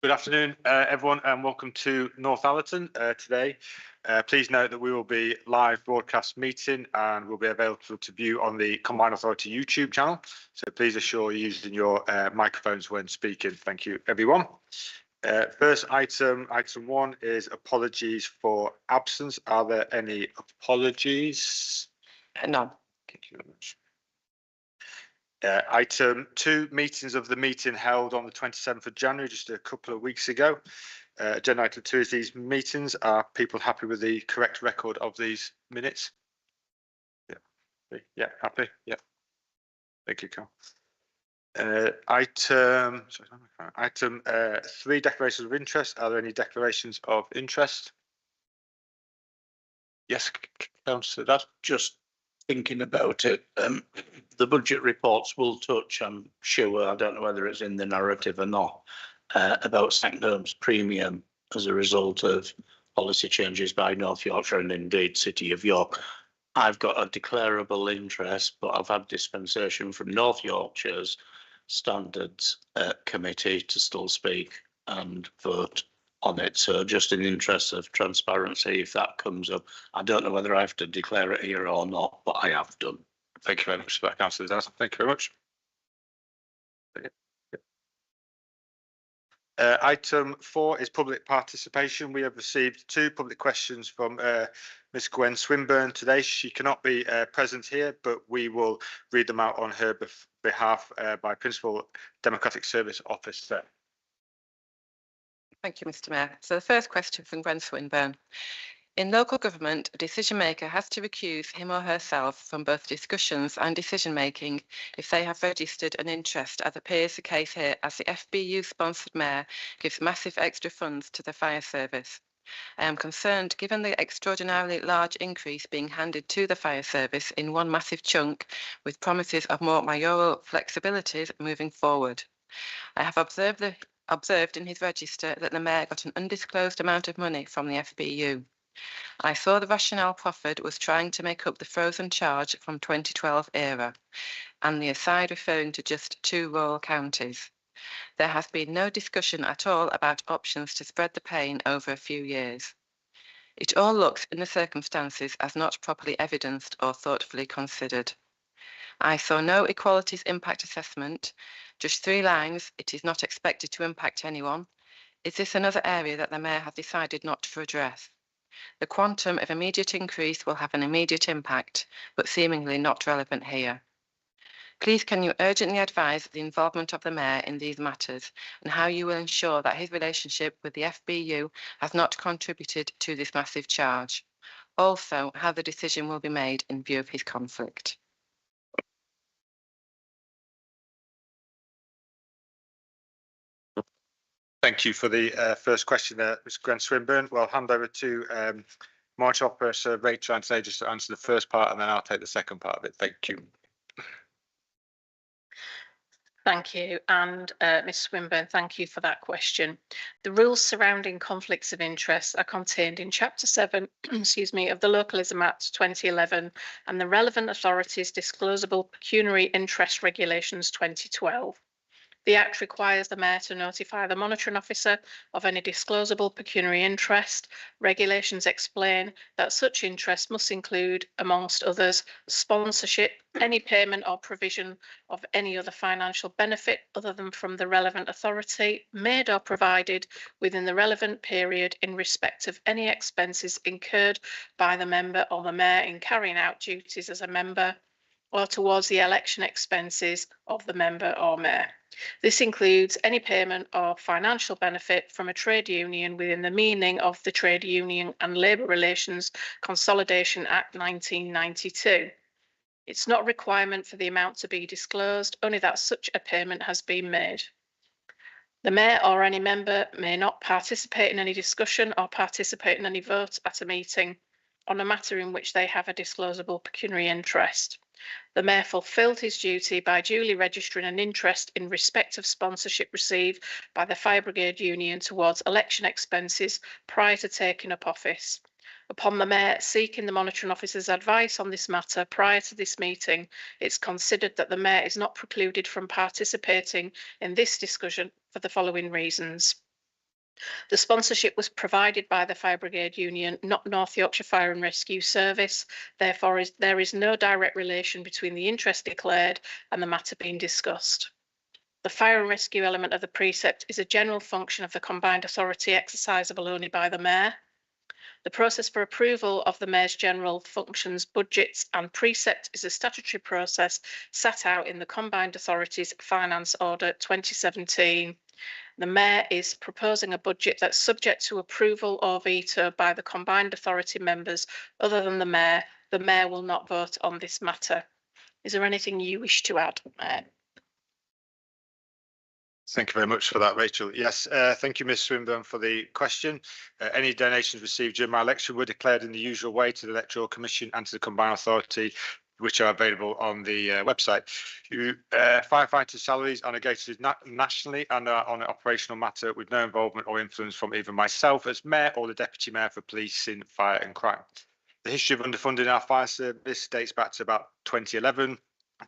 Good afternoon, everyone, and welcome to Northallerton today. Please note that we will be live broadcast meeting and will be available to view on the Combined Authority YouTube channel. So please assure you're using your microphones when speaking. Thank you, everyone. First item 1 is apologies for absence. Are there any apologies? None. Thank you very much. Item 2, meetings of the meeting held on the 27th of January, just a couple of weeks ago. Agenda item 2 is these meetings. Are people happy with the correct record of these minutes? Yeah, happy. Yeah. Thank you, Carl. Item 3, declarations of interest. Are there any declarations of interest? Yes, Councillor Dad. Just thinking about it, the budget reports will touch, I'm sure, I don't know whether it's in the narrative or not, about St Holmes premium as a result of policy changes by North Yorkshire and indeed City of York. I've got a declarable interest, but I've had dispensation from North Yorkshire's Standards Committee to still speak and vote on it. So just in the interest of transparency, if that comes up, I don't know whether I have to declare it here or not, but I have done. Thank you very much for that, Councillor Daz. Thank you very much. Item 4 is public participation. We have received 2 public questions from Ms Gwen Swinburne today. She cannot be present here, but we will read them out on her behalf by Principal Democratic Service Officer. Thank you, Mr. Mayor. So the first question from Gwen Swinburne. In local government, a decision maker has to recuse him or herself from both discussions and decision making if they have registered an interest, as appears the case here, as the FBU-sponsored mayor gives massive extra funds to the fire service. I am concerned, given the extraordinarily large increase being handed to the fire service in one massive chunk, with promises of more mayoral flexibilities moving forward. I have observed in his register that the mayor got an undisclosed amount of money from the FBU. I saw the rationale proffered was trying to make up the frozen charge from 2012 era, and the aside referring to just 2 rural counties. There has been no discussion at all about options to spread the pain over a few years. It all looks in the circumstances as not properly evidenced or thoughtfully considered. I saw no equalities impact assessment, just 3 lines, it is not expected to impact anyone. Is this another area that the mayor has decided not to address? The quantum of immediate increase will have an immediate impact, but seemingly not relevant here. Please can you urgently advise the involvement of the mayor in these matters and how you will ensure that his relationship with the FBU has not contributed to this massive charge? Also, how the decision will be made in view of his conflict. Thank you for the first question there, Ms Gwen Swinburne. Well, I'll hand over to Marshal Officer Rachel Anthony just to answer the first part, and then I'll take the second part of it. Thank you. Thank you, and Ms Swinburne, thank you for that question. The rules surrounding conflicts of interest are contained in Chapter 7 excuse me, of the Localism Act 2011 and the relevant authorities' Disclosable Pecuniary Interest Regulations 2012. The Act requires the Mayor to notify the monitoring officer of any disclosable pecuniary interest. Regulations explain that such interest must include, amongst others, sponsorship, any payment or provision of any other financial benefit other than from the relevant authority, made or provided within the relevant period in respect of any expenses incurred by the member or the Mayor in carrying out duties as a member, or towards the election expenses of the member or mayor. This includes any payment or financial benefit from a trade union within the meaning of the Trade Union and Labour Relations Consolidation Act 1992. It's not a requirement for the amount to be disclosed, only that such a payment has been made. The mayor or any member may not participate in any discussion or participate in any vote at a meeting on a matter in which they have a disclosable pecuniary interest. The mayor fulfilled his duty by duly registering an interest in respect of sponsorship received by the Fire Brigade Union towards election expenses prior to taking up office. Upon the mayor seeking the monitoring officer's advice on this matter prior to this meeting, it's considered that the mayor is not precluded from participating in this discussion for the following reasons. The sponsorship was provided by the Fire Brigade Union, not North Yorkshire Fire and Rescue Service. Therefore, there is no direct relation between the interest declared and the matter being discussed. The fire and rescue element of the precept is a general function of the combined authority exercisable only by the Mayor. The process for approval of the Mayor's general functions, budgets and precept is a statutory process set out in the Combined Authorities Finance Order 2017. The Mayor is proposing a budget that's subject to approval or veto by the Combined Authority members other than the Mayor. The Mayor will not vote on this matter. Is there anything you wish to add, Mayor? Thank you very much for that, Rachel. Yes, thank you, Ms Swinburne, for the question. Any donations received during my election were declared in the usual way to the Electoral Commission and to the Combined Authority, which are available on the website. Firefighter salaries are negotiated nationally and are on an operational matter with no involvement or influence from either myself as Mayor or the Deputy Mayor for Policing, Fire and Crime. The history of underfunding our fire service dates back to about 2011.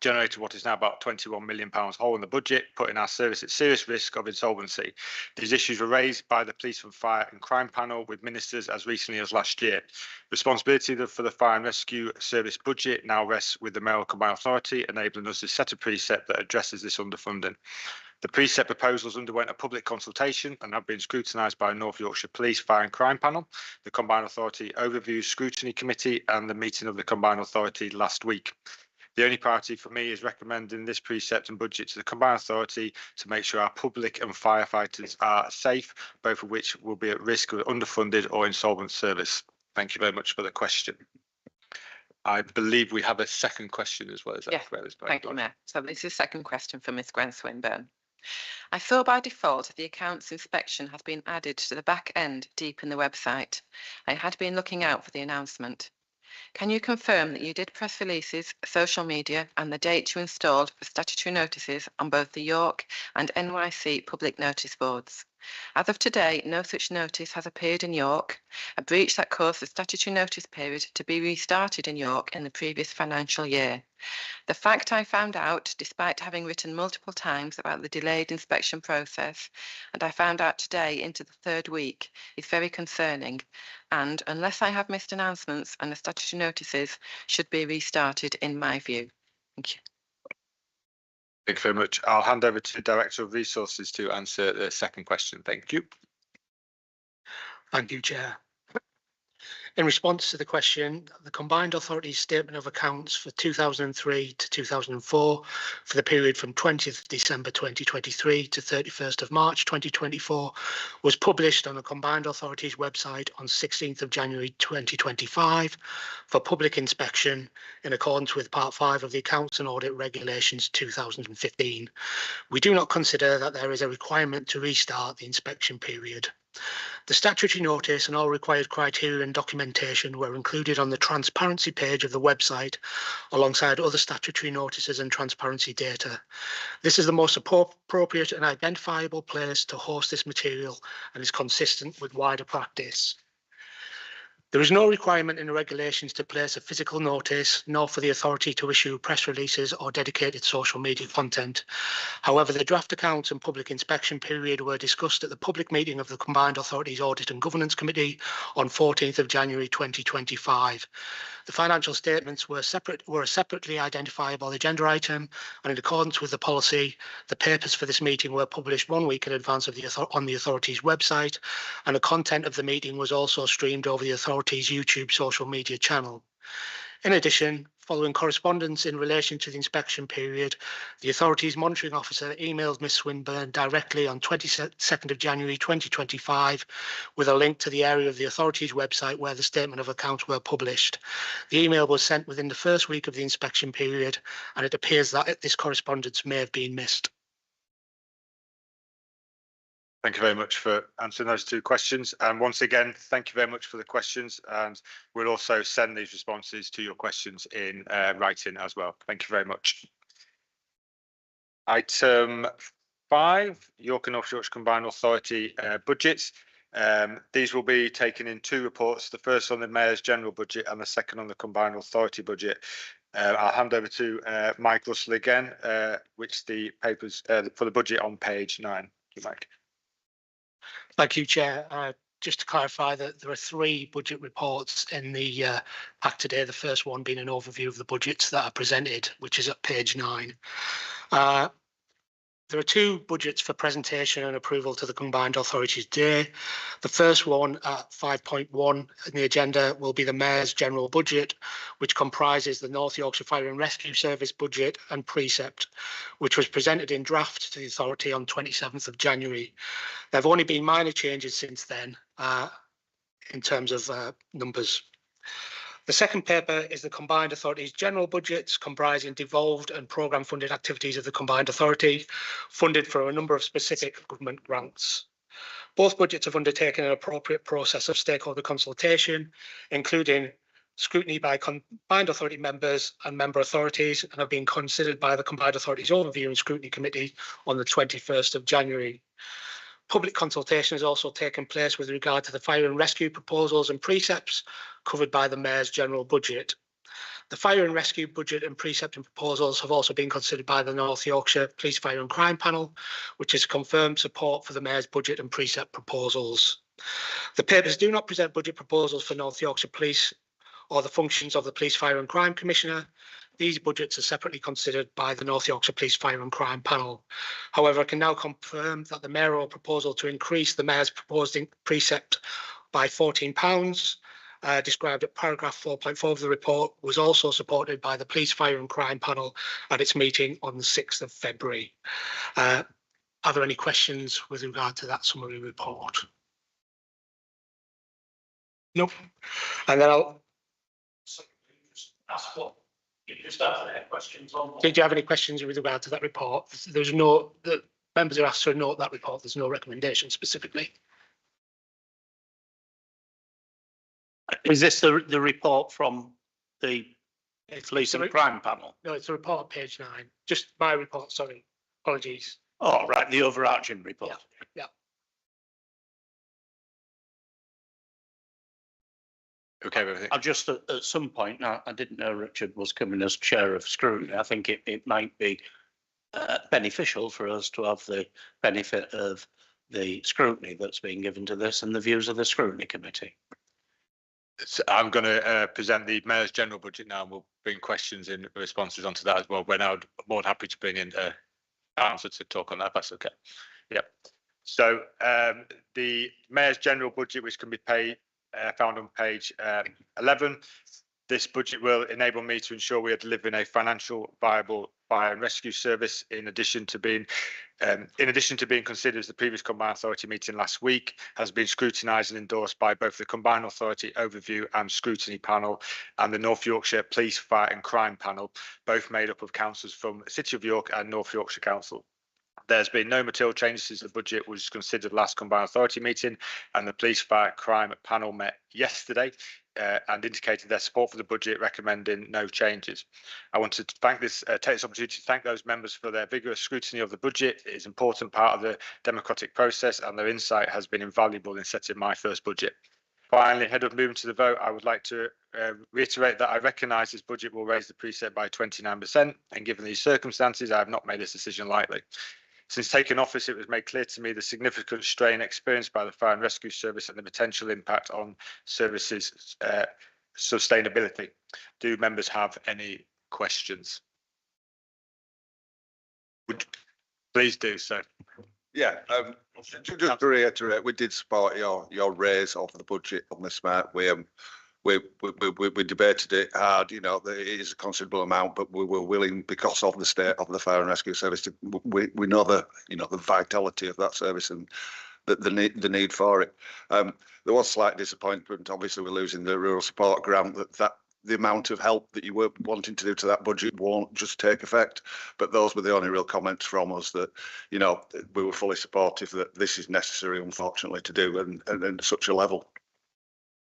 Generated what is now about £21 million hole in the budget, putting our service at serious risk of insolvency. These issues were raised by the Police and Fire and Crime panel with ministers as recently as last year. Responsibility for the fire and rescue service budget now rests with the Mayoral Combined Authority, enabling us to set a precept that addresses this underfunding. The precept proposals underwent a public consultation and have been scrutinised by North Yorkshire Police, Fire and Crime panel, the Combined Authority Overview Scrutiny Committee and the meeting of the Combined Authority last week. The only priority for me is recommending this precept and budget to the Combined Authority to make sure our public and firefighters are safe, both of which will be at risk of underfunded or insolvent service. Thank you very much for the question. I believe we have a second question as well. Is that correct? Thank you, Mayor. So this is the second question from Ms Gwen Swinburne. I saw by default the accounts inspection has been added to the back end deep in the website. I had been looking out for the announcement. Can you confirm that you did press releases, social media and the date you installed for statutory notices on both the York and NYC public notice boards? As of today, no such notice has appeared in York, a breach that caused the statutory notice period to be restarted in York in the previous financial year. The fact I found out, despite having written multiple times about the delayed inspection process, and I found out today into the third week, is very concerning, and unless I have missed announcements and the statutory notices should be restarted in my view. Thank you. Thank you very much. I'll hand over to the Director of Resources to answer the second question. Thank you. Thank you, Chair. In response to the question, the Combined Authorities Statement of Accounts for 2003 to 2004 for the period from 20th December 2023 to 31st of March 2024 was published on the Combined Authorities website on 16th of January 2025 for public inspection in accordance with Part 5 of the Accounts and Audit Regulations 2015. We do not consider that there is a requirement to restart the inspection period. The statutory notice and all required criteria and documentation were included on the transparency page of the website alongside other statutory notices and transparency data. This is the most appropriate and identifiable place to host this material and is consistent with wider practice. There is no requirement in the regulations to place a physical notice, nor for the authority to issue press releases or dedicated social media content. However, the draft accounts and public inspection period were discussed at the public meeting of the Combined Authorities Audit and Governance Committee on 14th of January 2025. The financial statements were a separately identifiable agenda item, and in accordance with the policy, the papers for this meeting were published 1 week in advance of on the authority's website, and the content of the meeting was also streamed over the authority's YouTube social media channel. In addition, following correspondence in relation to the inspection period, the authority's monitoring officer emailed Ms Swinburne directly on 22nd of January 2025 with a link to the area of the authority's website where the statement of accounts were published. The email was sent within the first week of the inspection period, and it appears that this correspondence may have been missed. Thank you very much for answering those two questions. And once again, thank you very much for the questions. And we'll also send these responses to your questions in writing as well. Thank you very much. Item 5, York and North Yorkshire Combined Authority budgets. These will be taken in two reports, the first on the Mayor's general budget and the second on the Combined Authority budget. I'll hand over to Mike Russell again, which the papers for the budget on page 9. Thank you, Mike. Thank you, Chair. Just to clarify that there are 3 budget reports in the pack today. The first one being an overview of the budgets that are presented, which is at page 9. There are 2 budgets for presentation and approval to the combined authorities today. The first one at 5.1 in the agenda will be the Mayor's general budget, which comprises the North Yorkshire Fire and Rescue Service budget and precept, which was presented in draft to the authority on 27th of January. There have only been minor changes since then in terms of numbers. The second paper is the Combined Authority's general budgets, comprising devolved and programme funded activities of the Combined Authority, funded for a number of specific government grants. Both budgets have undertaken an appropriate process of stakeholder consultation, including scrutiny by Combined Authority members and member authorities, and have been considered by the Combined Authority's Overview and Scrutiny Committee on the 21st of January. Public consultation has also taken place with regard to the fire and rescue proposals and precepts covered by the Mayor's general budget. The fire and rescue budget and precept and proposals have also been considered by the North Yorkshire Police Fire and Crime Panel, which has confirmed support for the Mayor's budget and precept proposals. The papers do not present budget proposals for North Yorkshire Police or the functions of the Police Fire and Crime Commissioner. These budgets are separately considered by the North Yorkshire Police Fire and Crime Panel. However, I can now confirm that the mayoral proposal to increase the Mayor's proposed precept by £14, described at paragraph 4.4 of the report, was also supported by the Police Fire and Crime Panel at its meeting on the 6th of February. Are there any questions with regard to that summary report? Nope. And then I'll ask what. Did you have any questions with regard to that report? There's no, the members are asked to note that report. There's no recommendation specifically. Is this the report from the Police and Crime Panel? No, it's a report on page 9. Just my report, sorry. Apologies. Oh, right, the overarching report. Yeah. Okay, with everything. I just at some point, I didn't know Richard was coming as chair of scrutiny. I think it might be beneficial for us to have the benefit of the scrutiny that's being given to this and the views of the scrutiny committee. So I'm going to present the Mayor's general budget now, and we'll bring questions and responses onto that as well. We're now more than happy to bring in answer to talk on that, if that's okay. Yep. So the Mayor's general budget, which can be found on page 11. This budget will enable me to ensure we are delivering a financial viable fire and rescue service. In addition to being considered as the previous Combined Authority meeting last week, has been scrutinised and endorsed by both the Combined Authority Overview and Scrutiny Panel and the North Yorkshire Police, Fire and Crime Panel, both made up of councillors from the City of York and North Yorkshire Council. There's been no material changes since the budget was considered last Combined Authority meeting, and the Police Fire Crime Panel met yesterday and indicated their support for the budget, recommending no changes. I want to take this opportunity to thank those members for their vigorous scrutiny of the budget. It is an important part of the democratic process, and their insight has been invaluable in setting my first budget. Finally, ahead of moving to the vote, I would like to reiterate that I recognise this budget will raise the precept by 29%, and given these circumstances, I have not made this decision lightly. Since taking office, it was made clear to me the significant strain experienced by the Fire and Rescue Service and the potential impact on services sustainability. Do members have any questions? Please do so. Yeah, just to reiterate, we did support your raise of the budget on this matter. We debated it hard. You know, it is a considerable amount, but we were willing, because of the state of the Fire and Rescue Service, we know the vitality of that service and the need for it. There was slight disappointment. Obviously, we're losing the rural support grant. That the amount of help that you were wanting to do to that budget won't just take effect. But those were the only real comments from us, that, you know, we were fully supportive that this is necessary, unfortunately, to do and at such a level.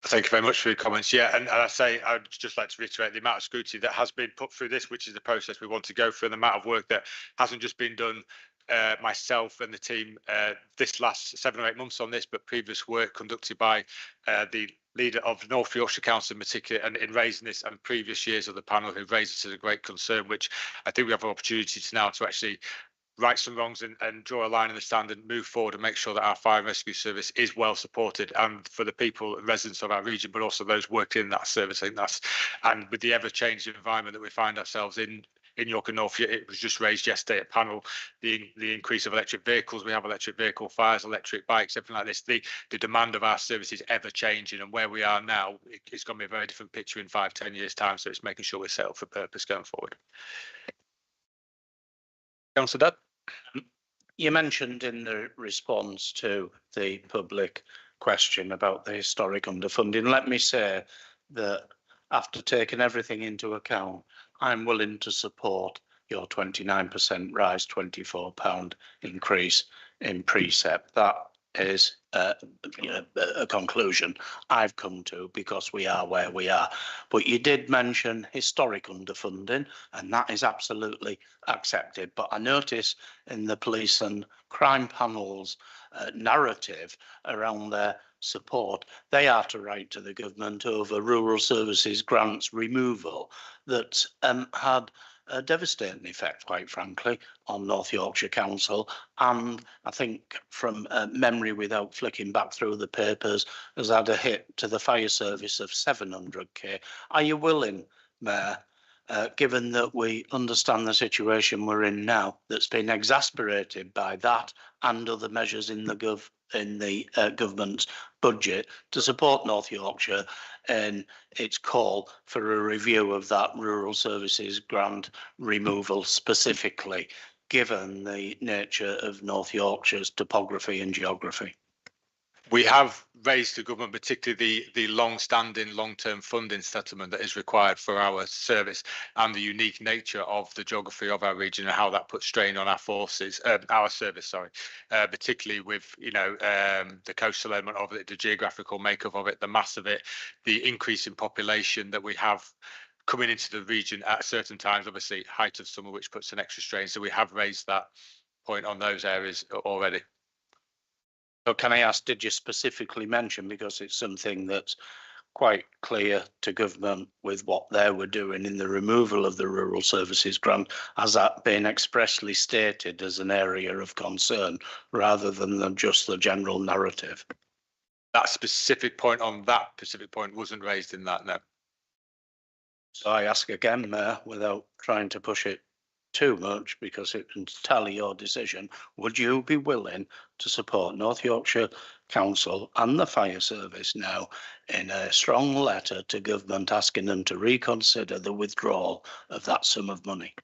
Thank you very much for your comments. Yeah, and I say I'd just like to reiterate the amount of scrutiny that has been put through this, which is the process we want to go through, and the amount of work that hasn't just been done myself and the team this last 7 or 8 months on this, but previous work conducted by the leader of North Yorkshire Council in particular, and in raising this, and previous years of the panel who raised this as a great concern, which I think we have an opportunity to now to actually right some wrongs and draw a line in the sand and move forward and make sure that our fire and rescue service is well supported, and for the people and residents of our region, but also those working in that service. I think that's, and with the ever-changing environment that we find ourselves in York and North, it was just raised yesterday at panel, the increase of electric vehicles. We have electric vehicle fires, electric bikes, everything like this. The demand of our service is ever changing, and where we are now, it's going to be a very different picture in 5-10 years time. So it's making sure we're set up for purpose going forward. Councillor Dad. You mentioned in the response to the public question about the historic underfunding. Let me say that after taking everything into account, I'm willing to support your 29% rise, £24 increase in precept. That is a conclusion I've come to because we are where we are. But you did mention historic underfunding, and that is absolutely accepted. But I notice in the police and crime panel's narrative around their support, they are to write to the government over rural services grants removal that had a devastating effect, quite frankly, on North Yorkshire Council. And I think from memory, without flicking back through the papers, has had a hit to the fire service of 700k. Are you willing, Mayor, given that we understand the situation we're in now, that's been exasperated by that and other measures in the government's budget, to support North Yorkshire in its call for a review of that rural services grant removal, specifically given the nature of North Yorkshire's topography and geography? We have raised to government, particularly the long-standing long-term funding settlement that is required for our service, and the unique nature of the geography of our region and how that puts strain on our forces, our service, sorry, particularly with, the coastal element of it, the geographical makeup of it, the mass of it, the increase in population that we have coming into the region at certain times, obviously height of summer, which puts an extra strain. So we have raised that point on those areas already. So can I ask, did you specifically mention, because it's something that's quite clear to government with what they were doing in the removal of the rural services grant, has that been expressly stated as an area of concern rather than just the general narrative? That specific point on that specific point wasn't raised in that, no. So I ask again, Mayor, without trying to push it too much, because it's entirely your decision, would you be willing to support North Yorkshire Council and the fire service now in a strong letter to government asking them to reconsider the withdrawal of that sum of money?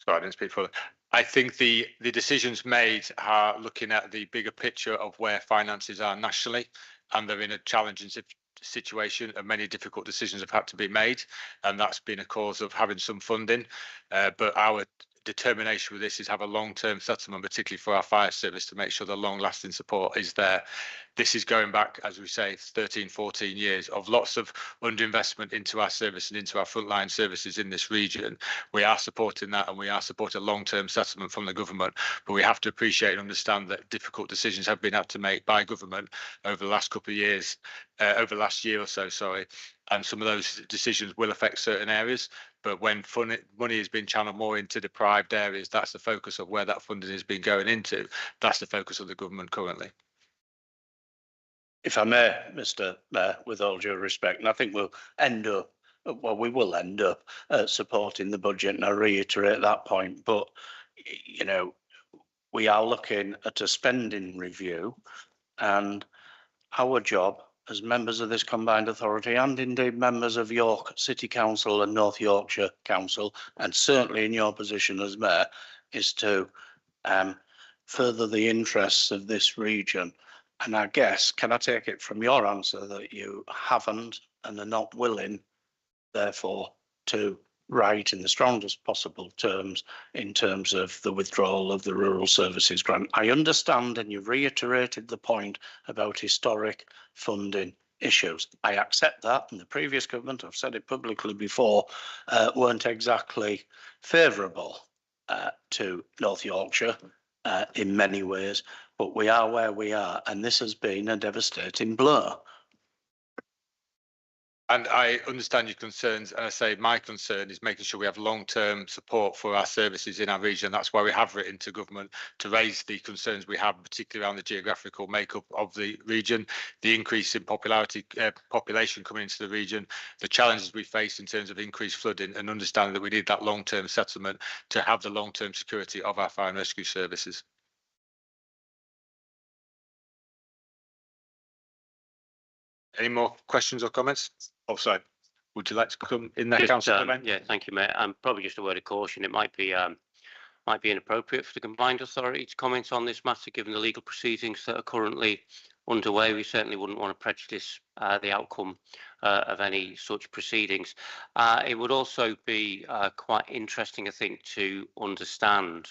Sorry, I didn't speak for. I think the decisions made are looking at the bigger picture of where finances are nationally, and they're in a challenging situation, and many difficult decisions have had to be made, and that's been a cause of having some funding. But our determination with this is have a long-term settlement, particularly for our fire service, to make sure the long-lasting support is there. This is going back, as we say, 13, 14 years of lots of underinvestment into our service and into our frontline services in this region. We are supporting that, and we are supporting a long-term settlement from the government, but we have to appreciate and understand that difficult decisions have been had to make by government over the last couple of years, over the last year or so, sorry, and some of those decisions will affect certain areas. But when money has been channeled more into deprived areas, that's the focus of where that funding has been going into. That's the focus of the government currently. If I may, Mr. Mayor, with all due respect, and I think we'll end up, well, we will end up supporting the budget, and I reiterate that point. But, we are looking at a spending review, and our job as members of this combined authority, and indeed members of York City Council and North Yorkshire Council, and certainly in your position as Mayor, is to further the interests of this region. And I guess, can I take it from your answer that you haven't and are not willing, therefore, to write in the strongest possible terms in terms of the withdrawal of the rural services grant? I understand, and you've reiterated the point about historic funding issues. I accept that, and the previous government, I've said it publicly before, weren't exactly favourable to North Yorkshire in many ways, but we are where we are, and this has been a devastating blow. And I understand your concerns, and I say my concern is making sure we have long-term support for our services in our region. That's why we have written to government to raise the concerns we have, particularly around the geographical makeup of the region, the increase in population coming into the region, the challenges we face in terms of increased flooding, and understanding that we need that long-term settlement to have the long-term security of our fire and rescue services. Any more questions or comments? Oh, sorry. Would you like to come in there, Councillor? Yeah, thank you, Mayor. Probably just a word of caution. It might be inappropriate for the combined authority to comment on this matter, given the legal proceedings that are currently underway. We certainly wouldn't want to prejudice the outcome of any such proceedings. It would also be quite interesting, I think, to understand,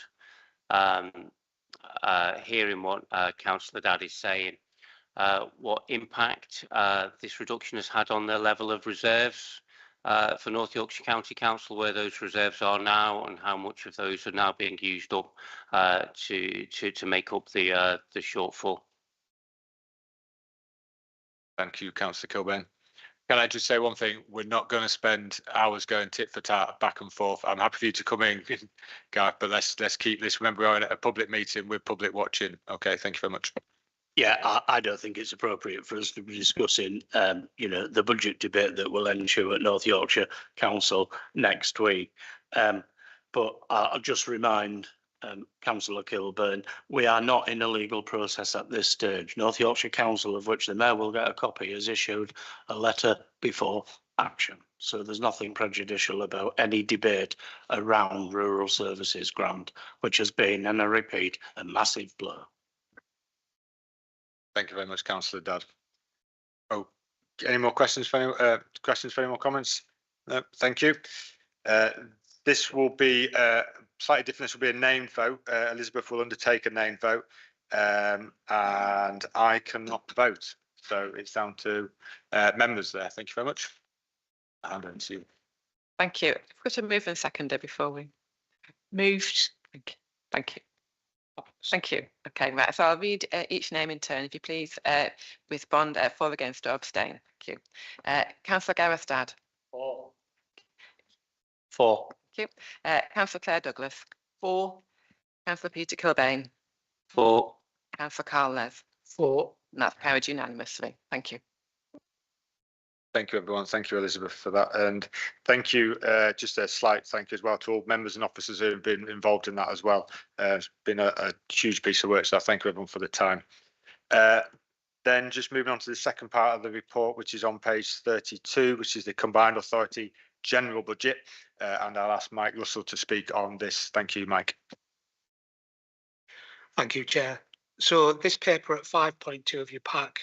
hearing what Councillor Dadd is saying, what impact this reduction has had on their level of reserves for North Yorkshire County Council, where those reserves are now, and how much of those are now being used up to make up the shortfall. Thank you, Councillor Kilburn. Can I just say one thing? We're not going to spend hours going tit for tat back and forth. I'm happy for you to come in, Gareth, but let's keep this. Remember, we're at a public meeting with public watching. Okay, thank you very much. Yeah, I don't think it's appropriate for us to be discussing, the budget debate that will ensue at North Yorkshire Council next week. But I'll just remind Councillor Kilburn, we are not in a legal process at this stage. North Yorkshire Council, of which the Mayor will get a copy, has issued a letter before action. So there's nothing prejudicial about any debate around rural services grant, which has been, and I repeat, a massive blow. Thank you very much, Councillor Dadd. Oh, any more questions for any more comments? No, thank you. This will be slightly different. This will be a named vote. Elizabeth will undertake a named vote, and I cannot vote. So it's down to members there. Thank you very much. And then to you. Thank you. I've got a move and seconder before we moved. Thank you. Thank you. Okay, right. So I'll read each name in turn, if you please, respond for, against, or abstain. Thank you. Councillor Gareth Dadd. For. Thank you. Councillor Claire Douglas. For. Councillor Peter Kilbane. For. Councillor Carl Les. For. And that's carried unanimously. Thank you. Thank you, everyone. Thank you, Elizabeth, for that. And thank you, just a slight thank you as well to all members and officers who have been involved in that as well. It's been a huge piece of work, so thank you, everyone, for the time. Then just moving on to the second part of the report, which is on page 32, which is the Combined Authority General Budget. And I'll ask Mike Russell to speak on this. Thank you, Mike. Thank you, Chair. So this paper at 5.2 of your pack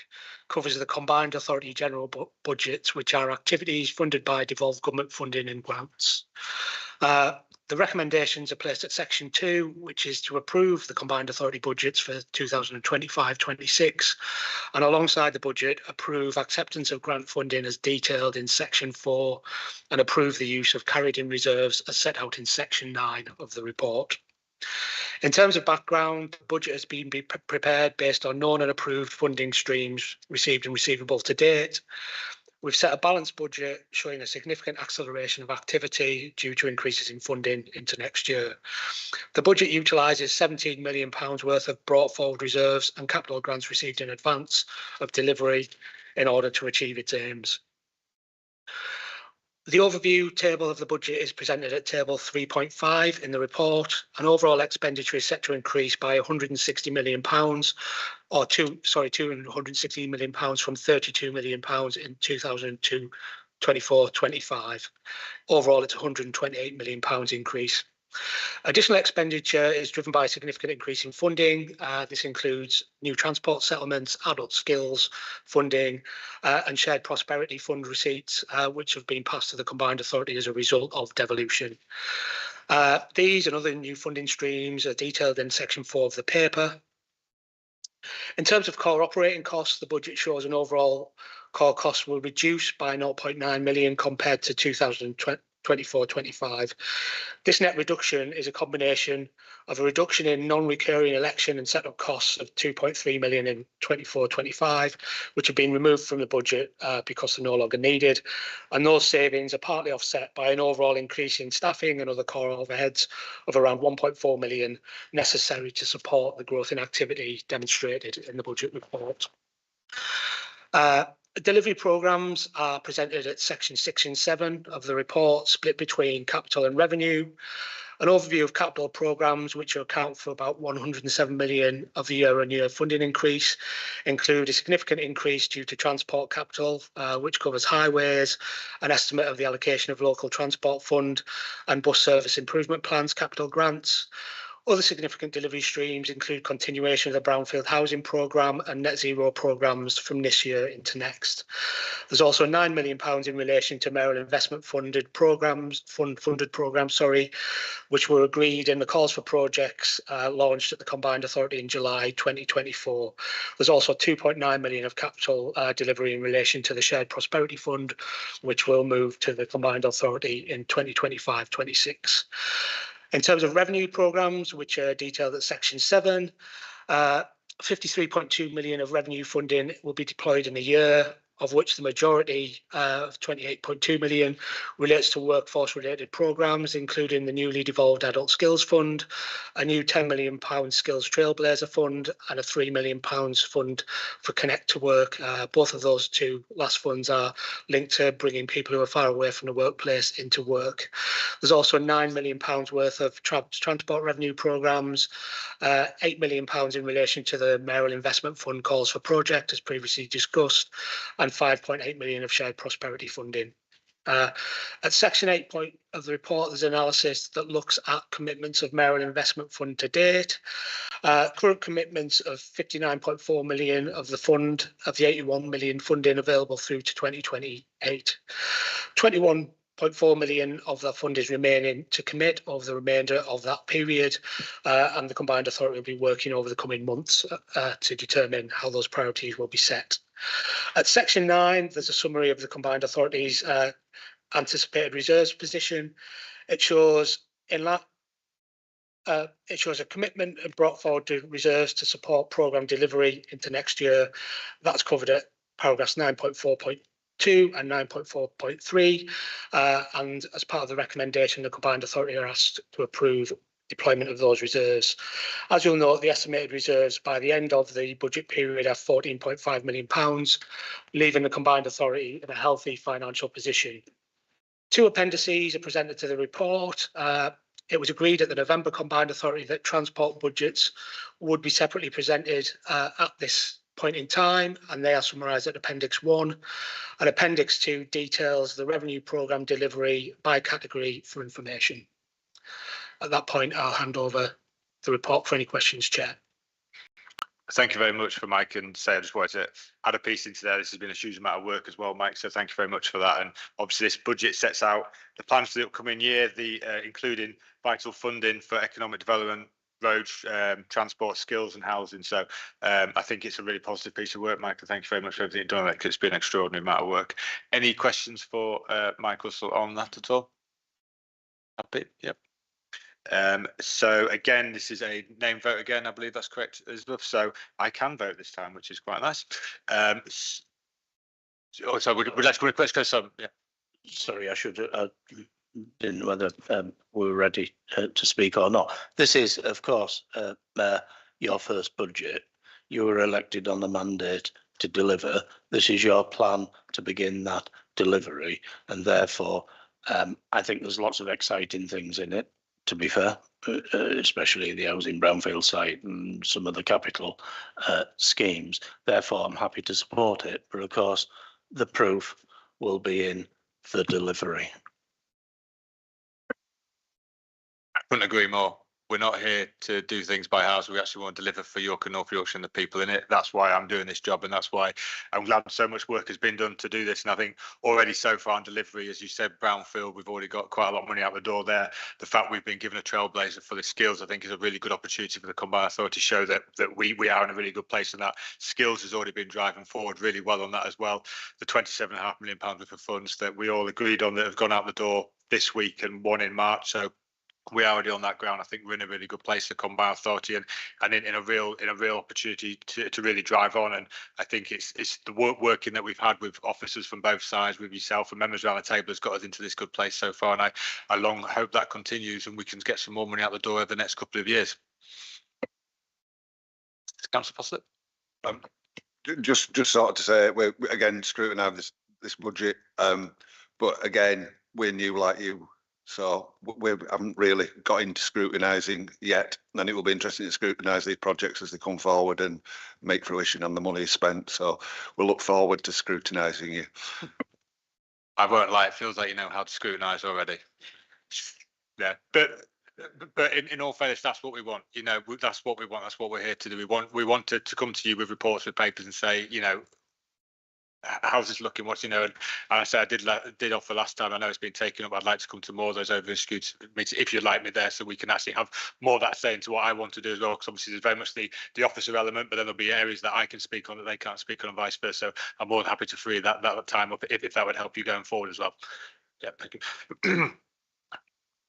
covers the Combined Authority General Budgets, which are activities funded by devolved government funding and grants. The recommendations are placed at section 2, which is to approve the Combined Authority budgets for 2025-26, and alongside the budget, approve acceptance of grant funding as detailed in section 4, and approve the use of carried-in reserves as set out in section 9 of the report. In terms of background, the budget has been prepared based on known and approved funding streams received and receivable to date. We've set a balanced budget showing a significant acceleration of activity due to increases in funding into next year. The budget utilises £17 million worth of brought forward reserves and capital grants received in advance of delivery in order to achieve its aims. The overview table of the budget is presented at table 3.5 in the report, and overall expenditure is set to increase by £160 million, or £260 million from £32 million in 2024-25. Overall, it's a £128 million increase. Additional expenditure is driven by a significant increase in funding. This includes new transport settlements, adult skills funding, and shared prosperity fund receipts, which have been passed to the Combined Authority as a result of devolution. These and other new funding streams are detailed in section 4 of the paper. In terms of core operating costs, the budget shows an overall core cost will reduce by 0.9 million compared to 24-25. This net reduction is a combination of a reduction in non-recurring election and set-up costs of 2.3 million in 24-25, which have been removed from the budget because they're no longer needed. And those savings are partly offset by an overall increase in staffing and other core overheads of around 1.4 million necessary to support the growth in activity demonstrated in the budget report. Delivery programmes are presented at section 6 and 7 of the report, split between capital and revenue. An overview of capital programmes, which account for about 107 million of the year-on-year funding increase, include a significant increase due to transport capital, which covers highways, an estimate of the allocation of local transport fund and bus service improvement plans capital grants. Other significant delivery streams include continuation of the brownfield housing programme and net zero programmes from this year into next. There's also £9 million in relation to Mayoral Investment funded programmes, which were agreed in the calls for projects launched at the Combined Authority in July 2024. There's also 2.9 million of capital delivery in relation to the Shared Prosperity Fund, which will move to the Combined Authority in 2025-26. In terms of revenue programmes, which are detailed at section 7, 53.2 million of revenue funding will be deployed in a year, of which the majority of 28.2 million relates to workforce related programmes, including the newly devolved Adult Skills Fund, a new £10 million Skills Trailblazer Fund and a £3 million fund for Connect to Work. Both of those two last funds are linked to bringing people who are far away from the workplace into work. There's also £9 million worth of transport revenue programmes, £8 million in relation to the Mayoral Investment Fund calls for project, as previously discussed, and 5.8 million of shared prosperity funding. At section 8 of the report, there's analysis that looks at commitments of Mayoral Investment Fund to date. Current commitments of 59.4 million of the fund, of the 81 million funding available through to 2028. 21.4 million of the fund is remaining to commit over the remainder of that period, and the Combined Authority will be working over the coming months to determine how those priorities will be set. At section 9, there's a summary of the Combined Authority's anticipated reserves position. It shows a commitment brought forward to reserves to support programme delivery into next year. That's covered at paragraphs 9.4.2 and 9.4.3, and as part of the recommendation, the Combined Authority are asked to approve deployment of those reserves. As you'll note, the estimated reserves by the end of the budget period are £14.5 million, leaving the Combined Authority in a healthy financial position. 2 appendices are presented to the report. It was agreed at the November Combined Authority that transport budgets would be separately presented at this point in time, and they are summarised at Appendix 1. And Appendix 2 details the revenue programme delivery by category for information. At that point, I'll hand over the report for any questions, Chair. Thank you very much for Mike, and say I just wanted to add a piece into there. This has been a huge amount of work as well, Mike, so thank you very much for that. And obviously this budget sets out the plans for the upcoming year, including vital funding for economic development, roads, transport, skills and housing. So I think it's a really positive piece of work, Michael. Thank you very much for everything you've done. It's been an extraordinary amount of work. Any questions for Michael on that at all? Happy? Yep. So again, this is a name vote again. I believe that's correct, Elizabeth. So I can vote this time, which is quite nice. So would you like to request go some? Yeah. Sorry, I should. Didn't know whether we were ready to speak or not. This is, of course, your first budget. You were elected on a mandate to deliver. This is your plan to begin that delivery, and therefore, I think there's lots of exciting things in it. To be fair, especially the housing brownfield site and some of the capital schemes. Therefore, I'm happy to support it. But of course, the proof will be in the delivery. I couldn't agree more. we're not here to do things by house. We actually want to deliver for York and North Yorkshire and the people in it. That's why I'm doing this job, and that's why I'm glad so much work has been done to do this. And I think already so far on delivery, as you said, brownfield, we've already got quite a lot of money out the door there. The fact we've been given a trailblazer for the skills, I think, is a really good opportunity for the combined authority to show that we are in a really good place, and that skills has already been driving forward really well on that as well. The £27.5 million worth of funds that we all agreed on that have gone out the door this week and one in March. So we are already on that ground. I think we're in a really good place to combine authority and in a real opportunity to really drive on. And I think it's the working that we've had with officers from both sides, with yourself and members around the table, has got us into this good place so far. And I long hope that continues and we can get some more money out the door over the next couple of years. Councillor Postlett. Just sort of to say, we're again scrutinising this budget, but again, we're new like you. So we haven't really got into scrutinising yet, and it will be interesting to scrutinise these projects as they come forward and make fruition on the money spent. So we'll look forward to scrutinising you. I won't lie, it feels like you know how to scrutinise already. Yeah, but in all fairness, that's what we want. You know, that's what we want. That's what we're here to do. We want to come to you with reports, with papers, and say, you know, how's this looking? What's, you know, and I said I did offer last time. I know it's been taken up. I'd like to come to more of those over meetings if you'd like me there, so we can actually have more of that say into what I want to do as well. Because obviously there's very much the officer element, but then there'll be areas that I can speak on that they can't speak on, and vice versa. So I'm more than happy to free that time up if that would help you going forward as well. Yeah, thank you.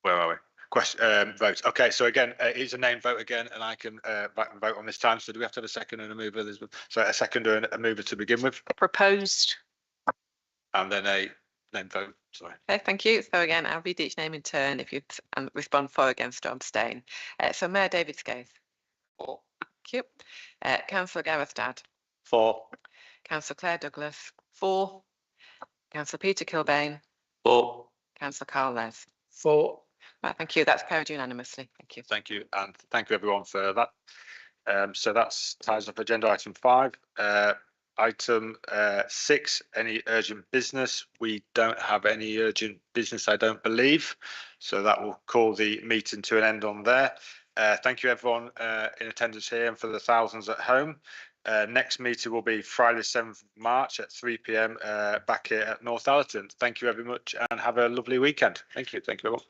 Where are we? Question vote. Okay, so again, it's a name vote again, and I can vote on this time. So do we have to have a second and a mover, Elizabeth? So a seconder and a mover to begin with, Proposed. and then a name vote. Sorry. Okay, thank you. So again, I'll read each name in turn if you respond for, against, or abstain. So Mayor David Scaife. For. Thank you. Councillor Gareth Dadd. For. Councillor Claire Douglas. For. Councillor Peter Kilbane. For. Councillor Carl Les. For. Right, thank you. That's carried unanimously. Thank you. Thank you, and thank you everyone for that. So that's ties up agenda item 5. Item 6, any urgent business? We don't have any urgent business, I don't believe. So that will call the meeting to an end on there. Thank you everyone in attendance here and for the thousands at home. Next meeting will be Friday 7th of March at 3 p.m. Back here at North Allerton. Thank you very much and have a lovely weekend. Thank you. Thank you everyone.